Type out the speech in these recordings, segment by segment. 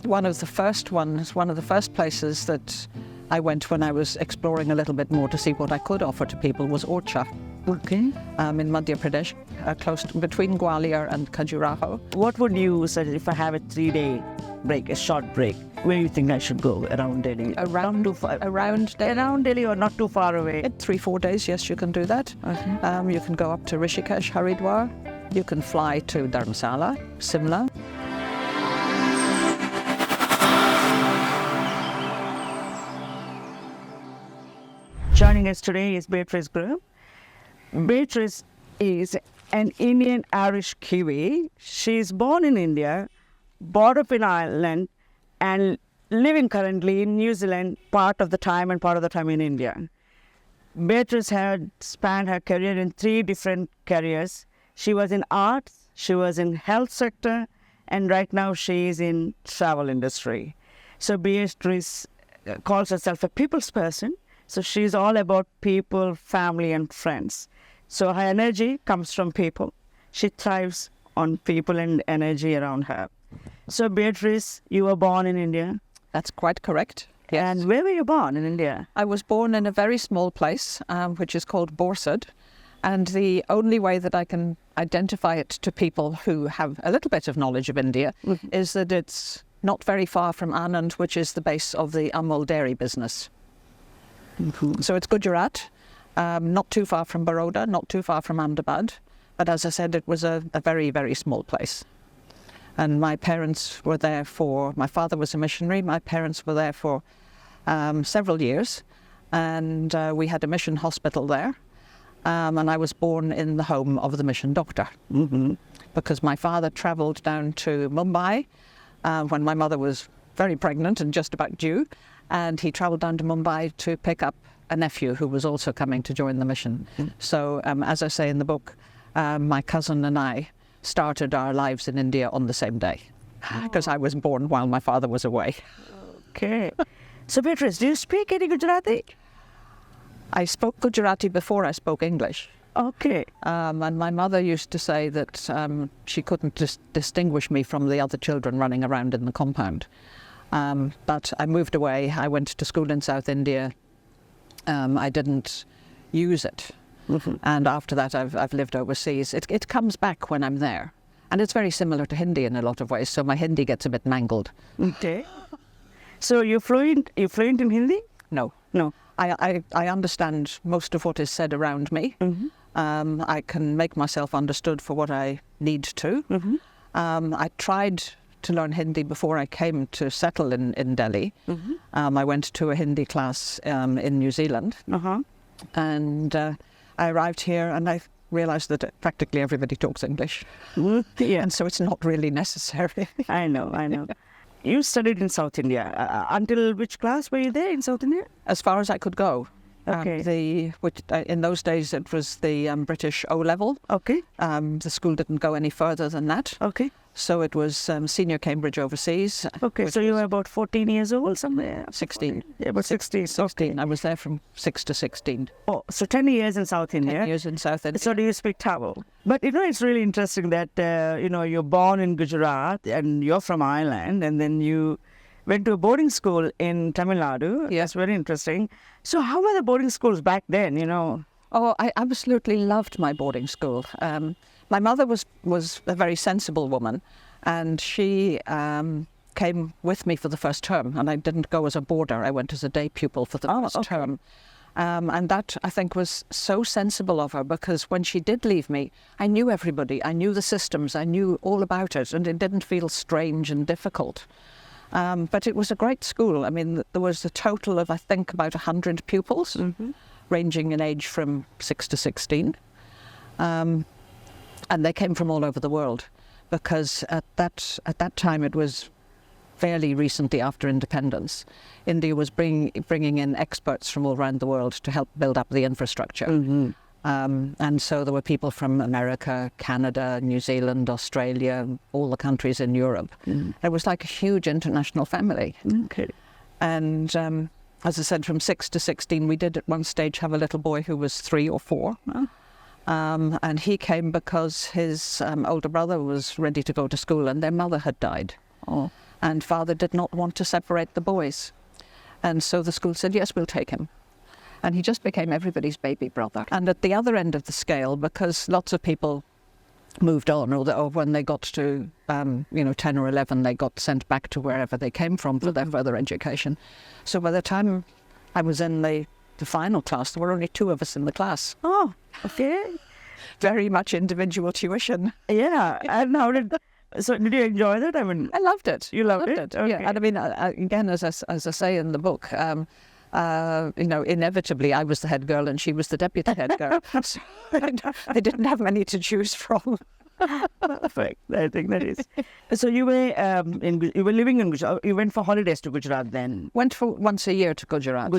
one of the first ones, one of the first places that I went when I was exploring a little bit more to see what I could offer to people was Orcha. Okay. In Madhya Pradesh, close to, between Gwalior and Khajuraho. What would you suggest if I have a 3-day break, a short break? Where do you think I should go around Delhi? Around Delhi? Around Delhi or not too far away? In 3-4 days, yes, you can do that. Okay. You can go up to Rishikesh, Haridwar. You can fly to Dharamsala, Simla. Joining us today is Beatrice Grove. Beatrice is an Indian Irish Kiwi. She is born in India, brought up in Ireland, and living currently in New Zealand part of the time and part of the time in India. Beatrice had spanned her career in 3 different careers. She was in arts, she was in health sector, and right now she is in travel industry. So Beatrice calls herself a people's person. So she's all about people, family, and friends. So her energy comes from people. She thrives on people and energy around her. So Beatrice, you were born in India. That's quite correct. Yes. And where were you born in India? I was born in a very small place, which is called Borsad. And the only way that I can identify it to people who have a little bit of knowledge of India is that it's not very far from Anand, which is the base of the Amul dairy business. So it's Gujarat, not too far from Baroda, not too far from Ahmedabad. But as I said, it was a very, very small place. And my parents were there my father was a missionary, my parents were there for several years. And we had a mission hospital there. And I was born in the home of the mission doctor. Because my father travelled down to Mumbai when my mother was very pregnant and just about due. And he travelled down to Mumbai to pick up a nephew who was also coming to join the mission. So, as I say in the book, my cousin and I started our lives in India on the same day, because I was born while my father was away. Okay. So Beatrice, do you speak any Gujarati? I spoke Gujarati before I spoke English. Okay. And my mother used to say that she couldn't distinguish me from the other children running around in the compound. But I moved away. I went to school in South India. I didn't use it. And after that, I've lived overseas. It comes back when I'm there. And it's very similar to Hindi in a lot of ways, so my Hindi gets a bit mangled. Okay. So you're fluent in Hindi? No. No. I understand most of what is said around me. I can make myself understood for what I need to. I tried to learn Hindi before I came to settle in Delhi. I went to a Hindi class in New Zealand. And I arrived here and I realised that practically everybody talks English. Yeah. And so it's not really necessary. I know. You studied in South India. Until which class were you there in South India? As far as I could go. Okay. In those days it was the British O-level. Okay. The school didn't go any further than that. Okay. So it was senior Cambridge overseas. Okay, so you were about 14 years old somewhere? 16. Yeah, about 16. 16. Okay. I was there from 6 to 16. Oh, so 10 years in South India. 10 years in South India. So do you speak Tamil? But it's really interesting that, you're born in Gujarat and you're from Ireland and then you went to a boarding school in Tamil Nadu. Yes. That's very interesting. So how were the boarding schools back then, Oh, I absolutely loved my boarding school. My mother was a very sensible woman, and she came with me for the first term, and I didn't go as a boarder. I went as a day pupil for the first term. And that, I think, was so sensible of her, because when she did leave me, I knew everybody. I knew the systems. I knew all about it, and it didn't feel strange and difficult. But it was a great school. I mean, there was a total of, I think, about 100 pupils, ranging in age from 6 to 16. And they came from all over the world, because at that time it was fairly recently after independence. India was bringing in experts from all around the world to help build up the infrastructure. And so there were people from America, Canada, New Zealand, Australia, all the countries in Europe. It was like a huge international family. Okay. And as I said, from 6 to 16, we did at one stage have a little boy who was 3 or 4. And he came because his older brother was ready to go to school and their mother had died. And father did not want to separate the boys. And so the school said, yes, we'll take him. And he just became everybody's baby brother. And at the other end of the scale, because lots of people moved on, or when they got to 10 or 11, they got sent back to wherever they came from for their further education. So by the time I was in the final class, there were only 2 of us in the class. Oh, okay. Very much individual tuition. Yeah. And so did you enjoy that? I mean, I loved it. You loved it? Okay. Yeah. And I mean, again, as I say in the book, inevitably I was the head girl and she was the deputy head girl. So they didn't have many to choose from. Perfect. I think that is. So you were you were living in Gujarat. You went for holidays to Gujarat then? Went for once a year to Gujarat.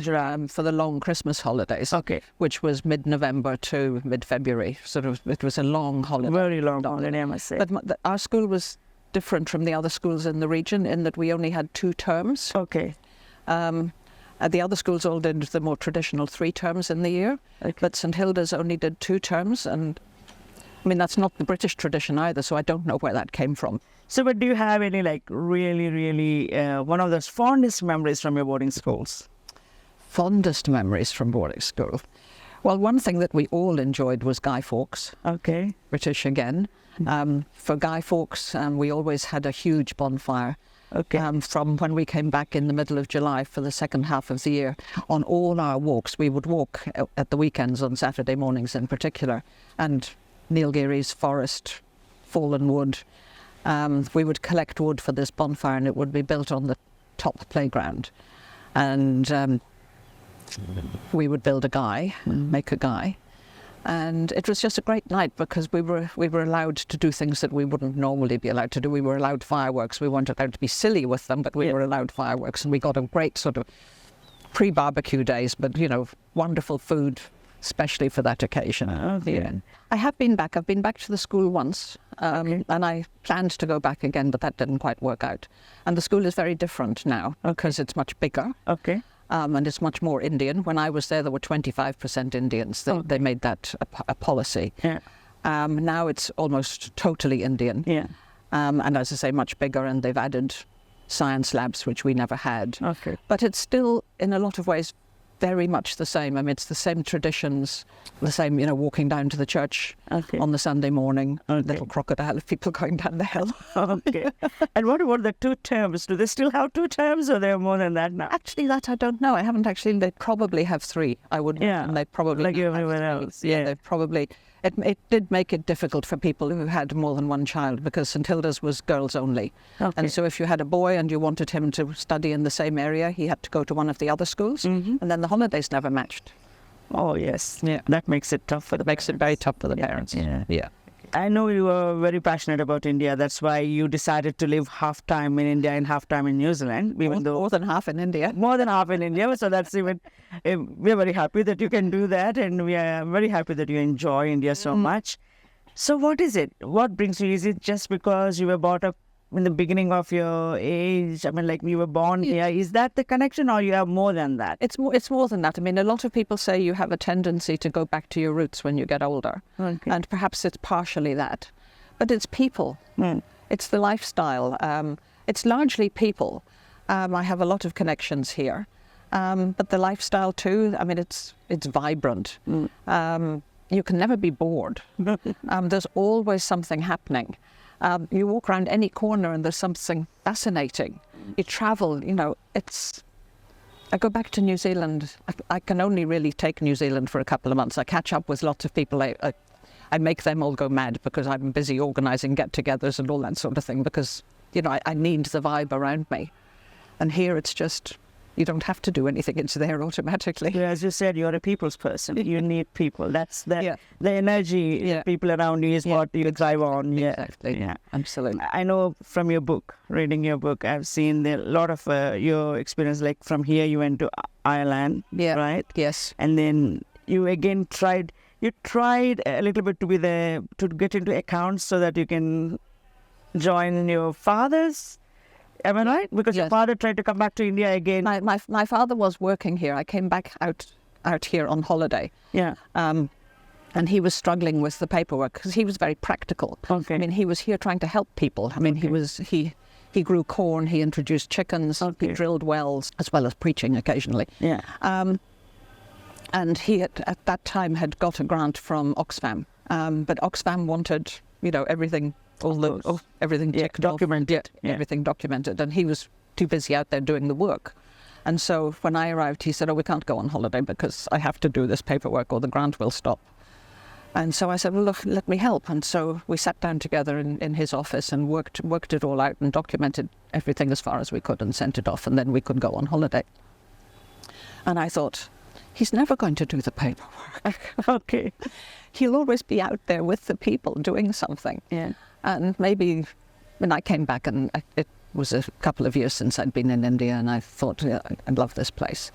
For the long Christmas holidays. Okay. Which was mid-November to mid-February. It was a long holiday. Very long holiday, I must say. But our school was different from the other schools in the region in that we only had 2 terms. Okay. The other schools all did the more traditional 3 terms in the year. Okay. But St Hilda's only did 2 terms, and I mean, that's not the British tradition either, so I don't know where that came from. So, but do you have any, really, really, one of those fondest memories from your boarding schools? Fondest memories from boarding school? Well, one thing that we all enjoyed was Guy Fawkes. Okay. British again. For Guy Fawkes, we always had a huge bonfire. Okay. From when we came back in the middle of July for the second half of the year. On all our walks, we would walk at the weekends on Saturday mornings in particular, and Neilgiri's forest, fallen wood. We would collect wood for this bonfire and it would be built on the top playground. And we would build a guy, make a guy. And it was just a great night because we were allowed to do things that we wouldn't normally be allowed to do. We were allowed fireworks. We weren't allowed to be silly with them, but we were allowed fireworks. And we got a great sort of pre-barbecue days, but, wonderful food, especially for that occasion. Yeah. I have been back. I've been back to the school once, and I planned to go back again, but that didn't quite work out. And the school is very different now because it's much bigger. Okay. And it's much more Indian. When I was there were 25% Indians. They made that a policy. Yeah. Now it's almost totally Indian. Yeah. And as I say, much bigger, and they've added science labs, which we never had. Okay. But it's still, in a lot of ways, very much the same. I mean, it's the same traditions, the same, walking down to the church on the Sunday morning, little crocodile of people going down the hill. Okay. And what about the 2 terms? Do they still have 2 terms or there are more than that now? Actually, that I don't know. I haven't actually. They probably have 3. I would. Yeah. And they probably like everywhere else. Yeah. They probably. It did make it difficult for people who had more than one child because St Hilda's was girls only. Okay. And so if you had a boy and you wanted him to study in the same area, he had to go to one of the other schools. And then the holidays never matched. Oh, yes. Yeah. That makes it tough for the parents. Makes it very tough for the parents. Yeah. I know you were very passionate about India. That's why you decided to live half time in India and half time in New Zealand. More than half in India. More than half in India. So that's even, we're very happy that you can do that. And we are very happy that you enjoy India so much. So what is it? What brings you? Is it just because you were brought up in the beginning of your age? I mean, you were born here. Is that the connection or you have more than that? It's more than that. I mean, a lot of people say you have a tendency to go back to your roots when you get older. Okay. And perhaps it's partially that. But it's people. It's the lifestyle. It's largely people. I have a lot of connections here. But the lifestyle too, I mean, it's vibrant. You can never be bored. There's always something happening. You walk around any corner and there's something fascinating. You travel, I go back to New Zealand. I can only really take New Zealand for a couple of months. I catch up with lots of people. I make them all go mad because I'm busy organising get-togethers and all that sort of thing because, I need the vibe around me. And here it's just, you don't have to do anything. It's there automatically. Yeah, as you said, you're a people's person. You need people. That's the energy, people around you is what you drive on. Exactly. Yeah, absolutely. I know from your book, reading your book, I've seen a lot of your experience. Like from here, you went to Ireland, right? Yes. And then you again tried a little bit to get into accounts so that you can join your father's. Am I right? Because your father tried to come back to India again. My father was working here. I came back out here on holiday. Yeah. And he was struggling with the paperwork because he was very practical. Okay. I mean, he was here trying to help people. I mean, he he grew corn, he introduced chickens, he drilled wells, as well as preaching occasionally. Yeah. And he at that time had got a grant from Oxfam, but Oxfam wanted, everything, everything ticked off, documented. everything documented, and he was too busy out there doing the work. And so when I arrived, he said, "Oh, we can't go on holiday because I have to do this paperwork or the grant will stop." And so I said, "Well, look, let me help." And so we sat down together in his office and worked it all out and documented everything as far as we could and sent it off, and then we could go on holiday. And I thought, he's never going to do the paperwork. Okay. He'll always be out there with the people doing something. Yeah. And maybe when I came back, and it was a couple of years since I'd been in India, and I thought, yeah, I love this place,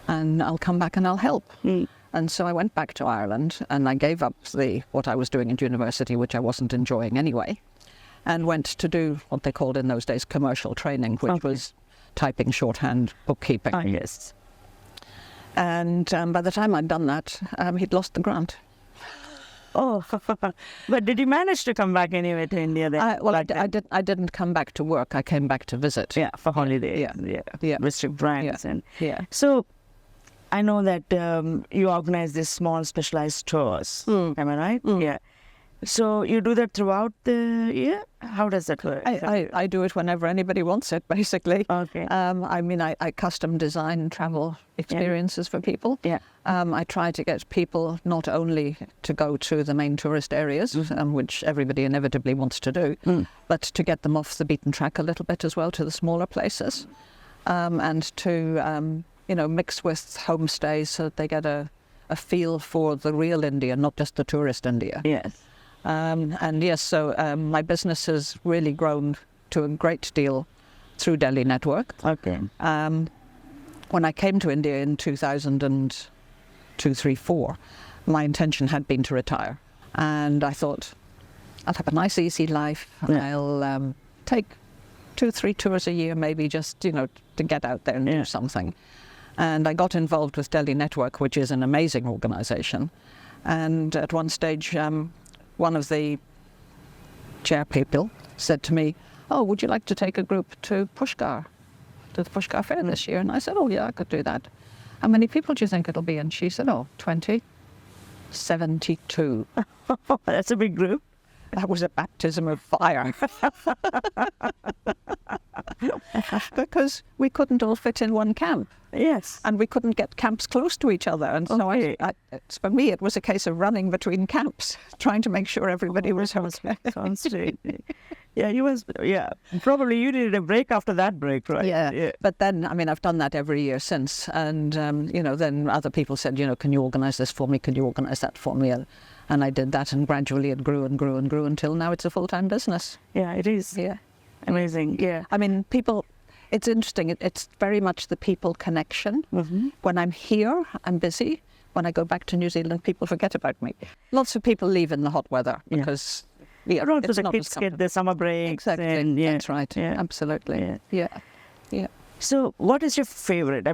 and I'll come back and I'll help. And so I went back to Ireland, and I gave up what I was doing at university, which I wasn't enjoying anyway, and went to do what they called in those days commercial training, which was typing, shorthand, bookkeeping. Ah, yes. And by the time I'd done that, he'd lost the grant. Oh, but did you manage to come back anyway to India then? I didn't come back to work. I came back to visit. Yeah, for holiday. Yeah. Visit friends. Yeah. So, I know that you organize these small specialized tours. Am I right? Yeah. So you do that throughout the year? How does that work? I do it whenever anybody wants it, basically. Okay. I custom design travel experiences for people. Yeah. I try to get people not only to go to the main tourist areas, which everybody inevitably wants to do, but to get them off the beaten track a little bit as well to the smaller places, and to mix with homestays so that they get a feel for the real India, not just the tourist India. Yes. So my business has really grown to a great deal through Delhi Network. Okay. When I came to India in 2002, 3, 4, my intention had been to retire. And I thought, I'll have a nice, easy life. Yeah. I'll take 2, 3 tours a year, maybe just, to get out there and do something. And I got involved with Delhi Network, which is an amazing organization. And at one stage, one of the chair people said to me, "Oh, would you like to take a group to Pushkar, to the Pushkar Fair this year?" And I said, "Oh, yeah, I could do that." "How many people do you think it'll be?" And she said, "Oh, 20. 72. That's a big group. That was a baptism of fire. Because we couldn't all fit in one camp. Yes. And we couldn't get camps close to each other. And so for me, it was a case of running between camps, trying to make sure everybody was okay. Sounds strange. Probably you needed a break after that break, right? Yeah. But then, I've done that every year since. And, then other people said, "Can you organize this for me? Can you organize that for me?" And I did that, and gradually it grew and grew and grew until now it's a full-time business. Yeah, it is. Yeah. Amazing. Yeah. People, it's interesting. It's very much the people connection. When I'm here, I'm busy. When I go back to New Zealand, people forget about me. Lots of people leave in the hot weather because it's the not kids as get their summer breaks. Exactly. And, That's right. Yeah. Absolutely. Yeah. So what is your favorite?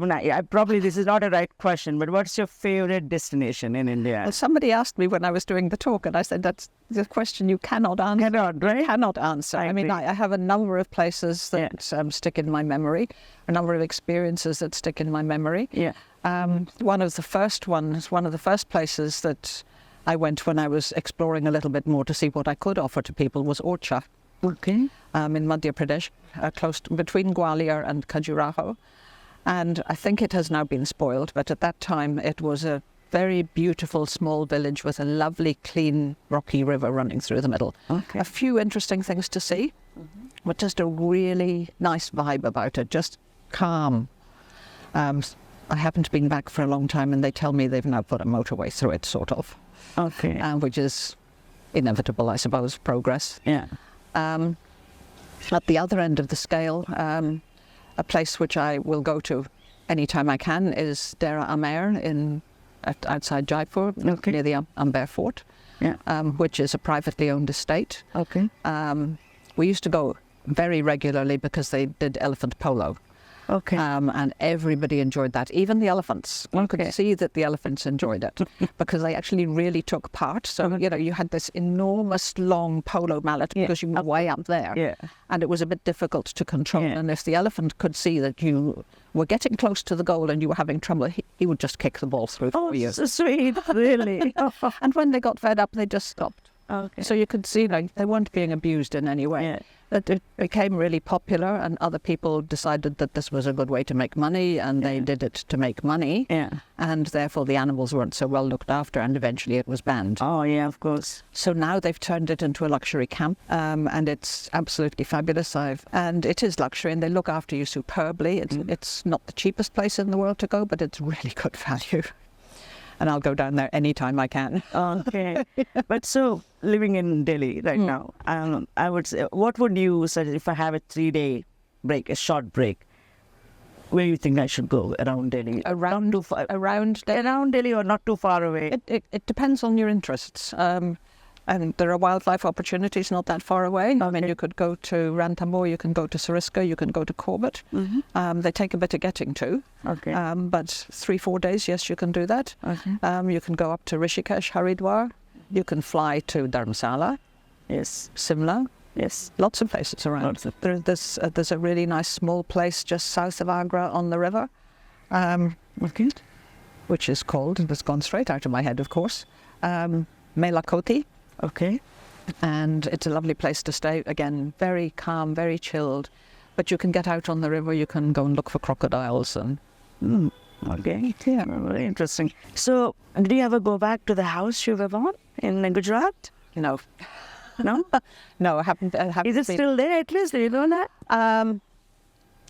Probably this is not a right question, but what's your favorite destination in India? Well, somebody asked me when I was doing the talk, and I said, that's the question you cannot answer. Cannot answer. I have a number of places that stick in my memory, a number of experiences that stick in my memory. Yeah. One of the first places that I went when I was exploring a little bit more to see what I could offer to people was Orcha. Okay. In Madhya Pradesh, between Gwalior and Khajuraho. And I think it has now been spoiled, but at that time it was a very beautiful small village with a lovely, clean, rocky river running through the middle. Okay. A few interesting things to see, but just a really nice vibe about it, just calm. I haven't been back for a long time, and they tell me they've now put a motorway through it, sort of. Okay. Which is inevitable, I suppose, progress. Yeah. At the other end of the scale, a place which I will go to anytime I can is Dera Amer outside Jaipur, near the Amber Fort, which is a privately owned estate. Okay. We used to go very regularly because they did elephant polo. Okay. And everybody enjoyed that, even the elephants. One Okay. could see that the elephants enjoyed it because they actually really took part. So, you had this enormous long polo mallet because you were way up there. Yeah. And it was a bit difficult to control. Yeah. And if the elephant could see that you were getting close to the goal and you were having trouble, he would just kick the ball through for you. So sweet, really. And when they got fed up, they just stopped. Okay. So you could see they weren't being abused in any way. Yeah. It became really popular, and other people decided that this was a good way to make money, and they did it to make money. Yeah. And therefore the animals weren't so well looked after, and eventually it was banned. Oh, yeah, of course. So now they've turned it into a luxury camp, and it's absolutely fabulous. And it is luxury, and they look after you superbly. It's not the cheapest place in the world to go, but it's really good value. And I'll go down there anytime I can. Okay. But so, living in Delhi right now, I would say, what would you suggest if I have a 3-day break, a short break? Where do you think I should go around Delhi? Around Delhi or not too far away? It depends on your interests. And there are wildlife opportunities not that far away. I mean, you could go to Ranthambore, you can go to Sariska, you can go to Corbett. They take a bit of getting to. Okay. But 3-4 days, yes, you can do that. Okay. You can go up to Rishikesh, Haridwar. You can fly to Dharamsala, Yes. Simla. Yes. Lots of places around. Lots of- There's a really nice small place just south of Agra on the river, Okay. which is called, and it's gone straight out of my head, of course, Melakoti. Okay. And it's a lovely place to stay. Again, very calm, very chilled. But you can get out on the river, you can go and look for crocodiles. And Okay. Yeah. Very interesting. So, did you ever go back to the house you were born in Gujarat? No, No? no, I haven't. Is it been- still there at least? Do you know that?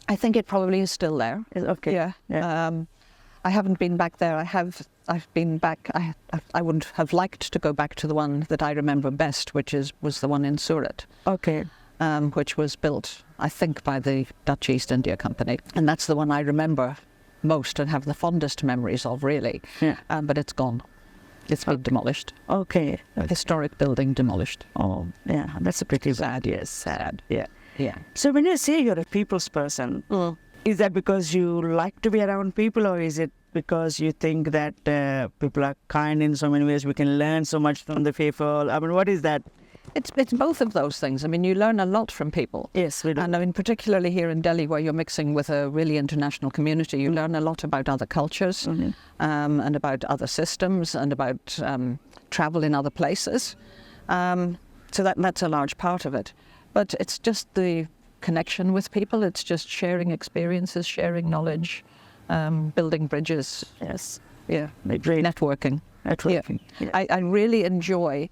I think it probably is still there. Okay. Yeah. I haven't been back there. I've been back. I would have liked to go back to the one that I remember best, which was the one in Surat, Okay. which was built, I think, by the Dutch East India Company, and that's the one I remember most and have the fondest memories of, really. Yeah. But it's gone. It's been demolished. Okay. A historic building demolished. Oh, yeah. That's a pretty Sad. Yes, sad. Yeah. Yeah. So when you say you're a people's person, is that because you like to be around people, or is it because you think that people are kind in so many ways, we can learn so much from the people? I mean, what is that? It's both of those things. I mean, you learn a lot from people. Yes, we do. And I mean, particularly here in Delhi, where you're mixing with a really international community, you learn a lot about other cultures and about other systems and about travel in other places. So that's a large part of it. But it's just the connection with people. It's just sharing experiences, sharing knowledge, building bridges. Yes. Yeah, Great. networking. Networking. Yeah. I really enjoy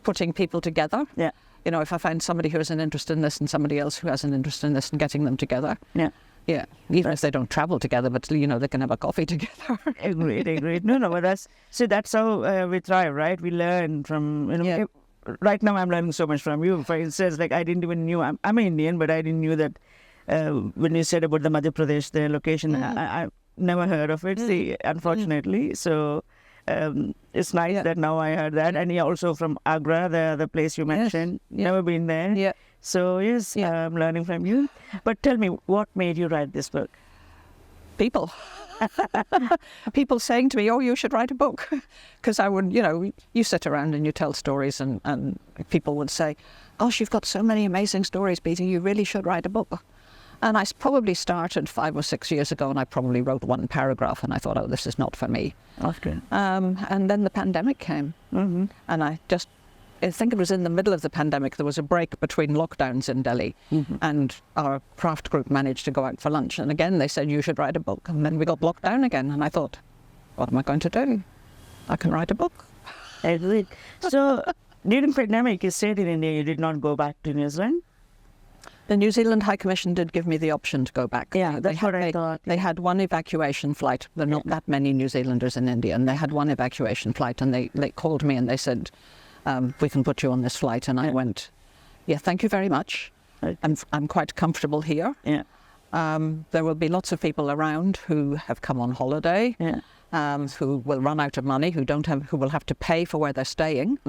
putting people together. Yeah. You know, if I find somebody who has an interest in this and somebody else who has an interest in this and getting them together. Yeah. Yeah. Even if they don't travel together, but, you know, they can have a coffee together. Agreed. No, but that's how we thrive, right? We learn from, Yeah. Right now I'm learning so much from you. For instance, like I didn't even knew, I'm Indian, but I didn't knew that when you said about the Madhya Pradesh, the location, I never heard of it, see, unfortunately. So it's nice that now I heard that. And also from Agra, the place you mentioned, never been there. Yeah. So yes, I'm learning from you. But tell me, what made you write this book? People. People saying to me, oh, you should write a book. Because I would, you know, you sit around and you tell stories and people would say, gosh, you've got so many amazing stories, Beatty, you really should write a book. And I probably started 5 or 6 years ago and I probably wrote one paragraph and I thought, oh, this is not for me. Okay. And then the pandemic came. And I think it was in the middle of the pandemic, there was a break between lockdowns in Delhi and our craft group managed to go out for lunch. And again, they said, you should write a book. And then we got locked down again. And I thought, what am I going to do? I can write a book. Agreed. So during pandemic, you stayed in India, you did not go back to New Zealand? The New Zealand High Commission did give me the option to go back. Yeah, that's what I thought. They had one evacuation flight. There are not that many New Zealanders in India. And they had one evacuation flight. And they called me and they said, we can put you on this flight. And I went, yeah, thank you very much. Right. I'm quite comfortable here. Yeah. There will be lots of people around who have come on holiday, who will run out of money, who will have to pay for where they're staying.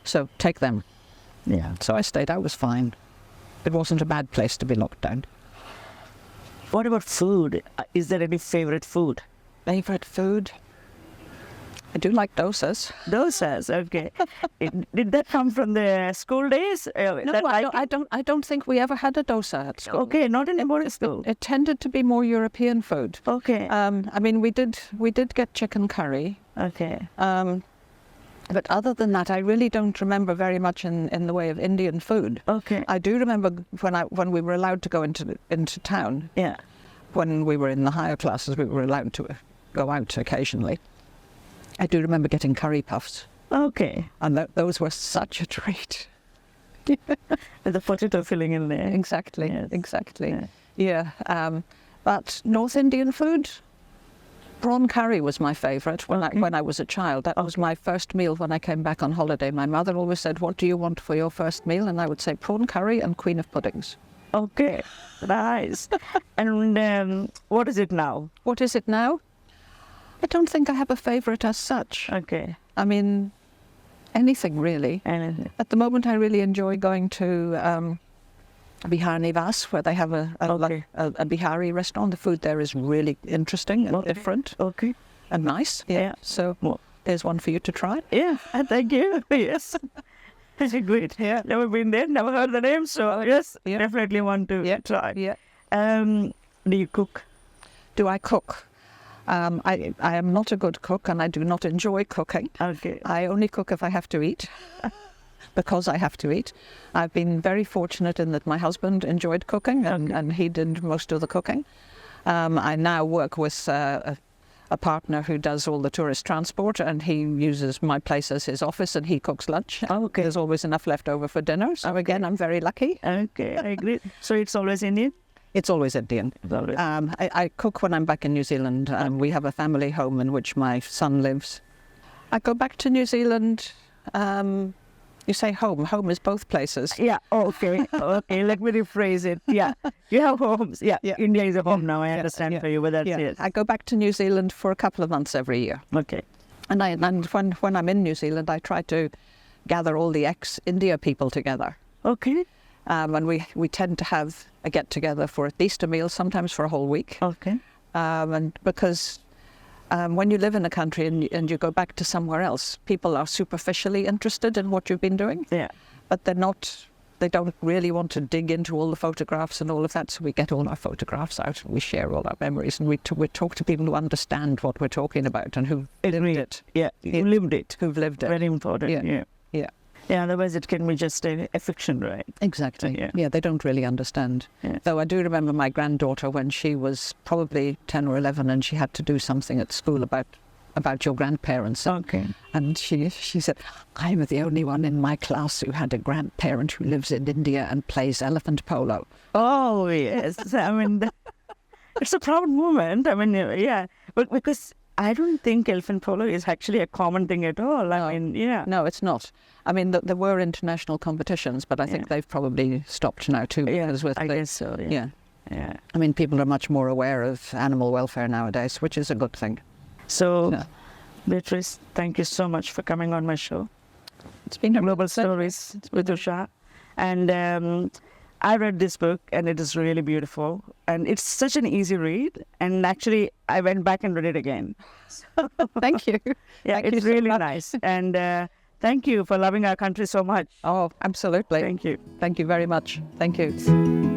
So take them. Yeah. So I stayed. I was fine. It wasn't a bad place to be locked down. What about food? Is there any favorite food? Favorite food? I do like dosas. Dosas, okay. Did that come from the school days? No, I don't think we ever had a dosa at school. Okay, not in the school. It tended to be more European food. Okay. I mean, we did get chicken curry. Okay. But other than that, I really don't remember very much in the way of Indian food. Okay. I do remember when we were allowed to go into town. Yeah. When we were in the higher classes, we were allowed to go out occasionally. I do remember getting curry puffs. Okay. And those were such a treat. With the potato filling in there. Exactly, Yes. exactly. Yeah. But North Indian food, prawn curry was my favourite when I was a child. That was my first meal when I came back on holiday. My mother always said, "What do you want for your first meal?" And I would say prawn curry and queen of puddings. Okay, nice. And what is it now? What is it now? I don't think I have a favourite as such. Okay. I mean, anything really. Anything. At the moment, I really enjoy going to Bihar Nivas, where they have a Bihari restaurant. The food there is really interesting and different. Okay. And nice. Yeah. So there's one for you to try. Yeah, thank you. Yes. Great. Yeah. Never been there, never heard the name, so yes, definitely want to try. Yeah. Do you cook? Do I cook? I am not a good cook, and I do not enjoy cooking. Okay. I only cook if I have to eat, because I have to eat. I've been very fortunate in that my husband enjoyed cooking, and he did most of the cooking. I now work with a partner who does all the tourist transport, and he uses my place as his office, and he cooks lunch. Okay. There's always enough left over for dinner. So again, I'm very lucky. Okay, I agree. So it's always Indian? It's always Indian. Always. I cook when I'm back in New Zealand. We have a family home in which my son lives. I go back to New Zealand. You say home. Home is both places. Yeah, okay. Okay, let me rephrase it. Yeah, you have homes. Yeah, India is a home now. I understand for you, but that's it. I go back to New Zealand for a couple of months every year. Okay. And when I'm in New Zealand, I try to gather all the ex-India people together. Okay. And we tend to have a get-together for at least a meal, sometimes for a whole week. Okay. And because when you live in a country and you go back to somewhere else, people are superficially interested in what you've been doing. Yeah. But they don't really want to dig into all the photographs and all of that. So we get all our photographs out and we share all our memories, and we talk to people who understand what we're talking about and who've lived it. Yeah, lived it. Who've lived it. Very important. Yeah. Yeah, otherwise it can be just a fiction, right? Exactly. Yeah, they don't really understand. Yeah. Though I do remember my granddaughter when she was probably 10 or 11 and she had to do something at school about your grandparents. Okay. And she said, "I'm the only one in my class who had a grandparent who lives in India and plays elephant polo." Oh, yes. I mean, it's a proud moment. I mean, yeah. But because I don't think elephant polo is actually a common thing at all. I mean, yeah. No, it's not. I mean, there were international competitions, but I think they've probably stopped now too. Yeah, Because I guess so. Yeah. Yeah. I mean, people are much more aware of animal welfare nowadays, which is a good thing. So, Beatrice, thank you so much for coming on my show. It's been a Global Stories with Usha. And I read this book, and it is really beautiful. And it's such an easy read. And actually, I went back and read it again. Thank you. Yeah, Thank it's you so really much. nice. And thank you for loving our country so much. Oh, absolutely. Thank you. Thank you very much. Thank you.